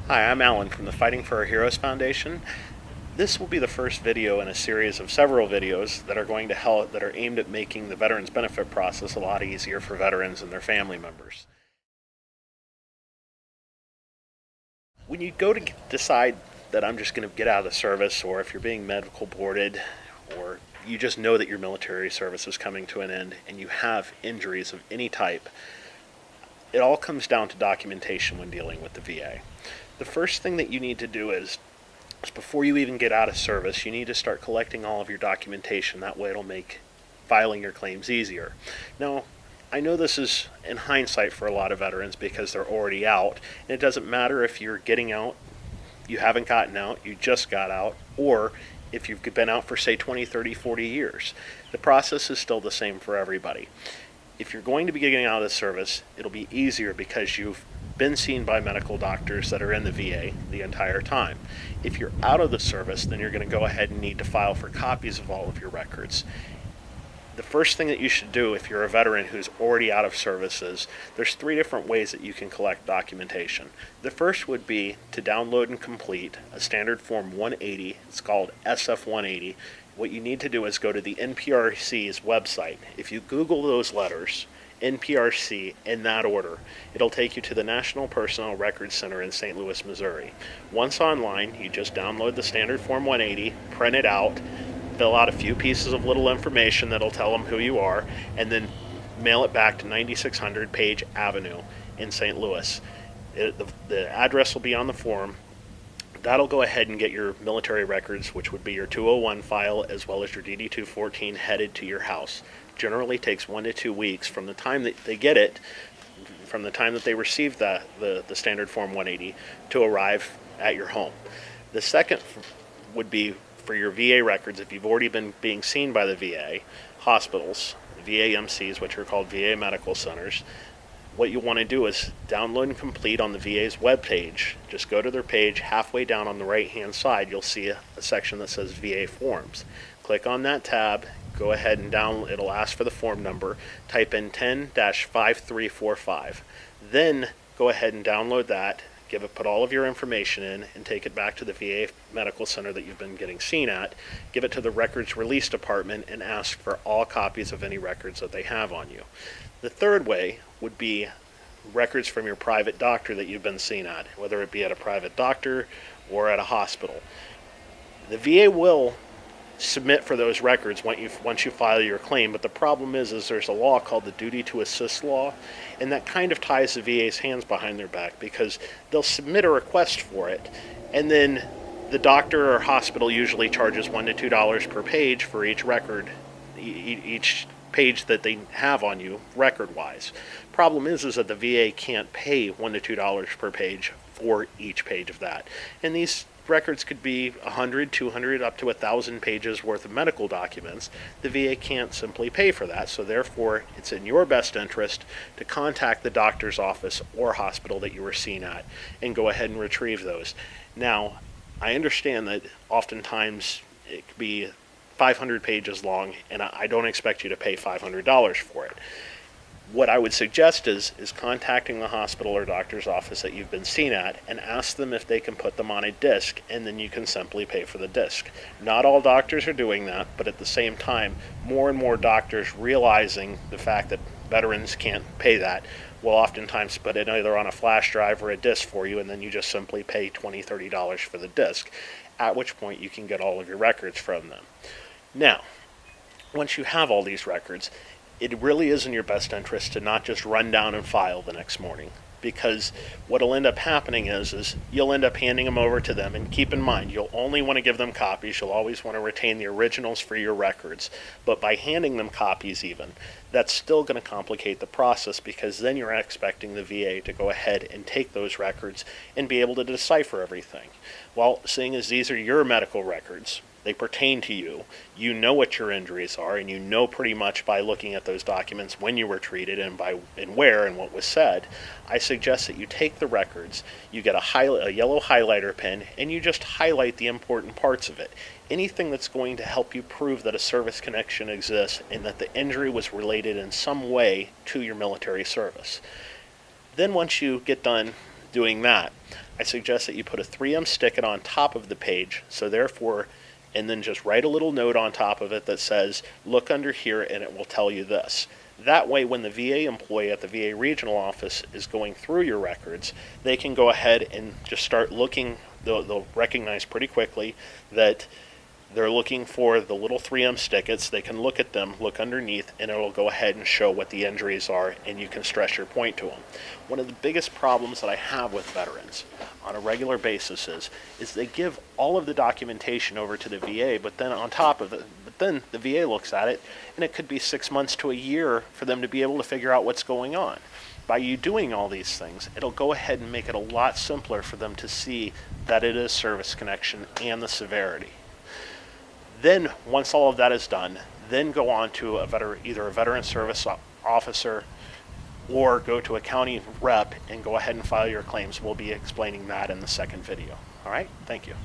Hi, I'm Alan from the Fighting for Our Heroes Foundation. This will be the first video in a series of several videos that are going to help that are aimed at making the veterans benefit process a lot easier for veterans and their family members. When you go to decide that I'm just going to get out of the service, or if you're being medical boarded, or you just know that your military service is coming to an end and you have injuries of any type, it all comes down to documentation when dealing with the VA. The first thing that you need to do is before you even get out of service, you need to start collecting all of your documentation. That way it'll make filing your claims easier. Now, I know this is in hindsight for a lot of veterans because they're already out, and it doesn't matter if you're getting out, you haven't gotten out, you just got out, or if you've been out for say 20, 30, 40 years. The process is still the same for everybody. If you're going to be getting out of the service, it'll be easier because you've been seen by medical doctors that are in the VA the entire time. If you're out of the service, then you're going to go ahead and need to file for copies of all of your records. The first thing that you should do if you're a veteran who's already out of service is there's 3 different ways that you can collect documentation. The first would be to download and complete a standard form 180. It's called SF-180. What you need to do is go to the NPRC's website. If you Google those letters, NPRC, in that order, it'll take you to the National Personnel Records Center in St. Louis, Missouri. Once online, you just download the standard form 180, print it out, fill out a few pieces of little information that'll tell them who you are, and then mail it back to 9600 Page Avenue in St. Louis. The address will be on the form. That'll go ahead and get your military records, which would be your 201 file as well as your DD-214, headed to your house. Generally takes 1 to 2 weeks from the time that they get it, from the time that they receive the standard form 180 to arrive at your home. The second would be for your VA records. If you've already been being seen by the VA hospitals, VA MCs, which are called VA medical centers, what you want to do is download and complete on the VA's webpage. Just go to their page. Halfway down on the right hand side, you'll see a section that says VA Forms. Click on that tab, go ahead and download. It'll ask for the form number. Type in 10-5345. Then go ahead and download that, put all of your information in, and take it back to the VA medical center that you've been getting seen at. Give it to the records release department and ask for all copies of any records that they have on you. The third way would be records from your private doctor that you've been seen at, whether it be at a private doctor or at a hospital. The VA will submit for those records once you file your claim, but the problem is there's a law called the Duty to Assist law, and that kind of ties the VA's hands behind their back because they'll submit a request for it, and then the doctor or hospital usually charges $1 to $2 per page for each record, each page that they have on you record-wise. Problem is that the VA can't pay $1 to $2 per page for each page of that, and these records could be 100, 200, up to 1,000 pages worth of medical documents. The VA can't simply pay for that, so therefore it's in your best interest to contact the doctor's office or hospital that you were seen at and go ahead and retrieve those. Now, I understand that oftentimes it could be 500 pages long, and I don't expect you to pay $500 for it. What I would suggest is contacting the hospital or doctor's office that you've been seen at and ask them if they can put them on a disc, and then you can simply pay for the disc. Not all doctors are doing that, but at the same time, more and more doctors realizing the fact that veterans can't pay that will oftentimes put it either on a flash drive or a disc for you, and then you just simply pay $20, $30 for the disc, at which point you can get all of your records from them. Now, once you have all these records, it really is in your best interest to not just run down and file the next morning, because what'll end up happening is you'll end up handing them over to them, and keep in mind, you'll only want to give them copies. You'll always want to retain the originals for your records, but by handing them copies even, that's still going to complicate the process, because then you're expecting the VA to go ahead and take those records and be able to decipher everything. Well, seeing as these are your medical records, they pertain to you, you know what your injuries are, and you know pretty much by looking at those documents when you were treated and where and what was said. I suggest that you take the records, you get a yellow highlighter pen, and you just highlight the important parts of it. Anything that's going to help you prove that a service connection exists and that the injury was related in some way to your military service. Then once you get done doing that, I suggest that you put a 3M sticker on top of the page, so therefore, and then just write a little note on top of it that says, look under here and it will tell you this. That way, when the VA employee at the VA regional office is going through your records, they can go ahead and just start looking. They'll recognize pretty quickly that they're looking for the little 3M stickets. They can look at them, look underneath, and it'll go ahead and show what the injuries are, and you can stress your point to them. One of the biggest problems that I have with veterans on a regular basis is they give all of the documentation over to the VA, but then on top of it, then the VA looks at it, and it could be 6 months to a year for them to be able to figure out what's going on. By you doing all these things, it'll go ahead and make it a lot simpler for them to see that it is service connection and the severity. Then, once all of that is done, then go on to either a veteran service officer or go to a county rep and go ahead and file your claims. We'll be explaining that in the second video. All right, thank you.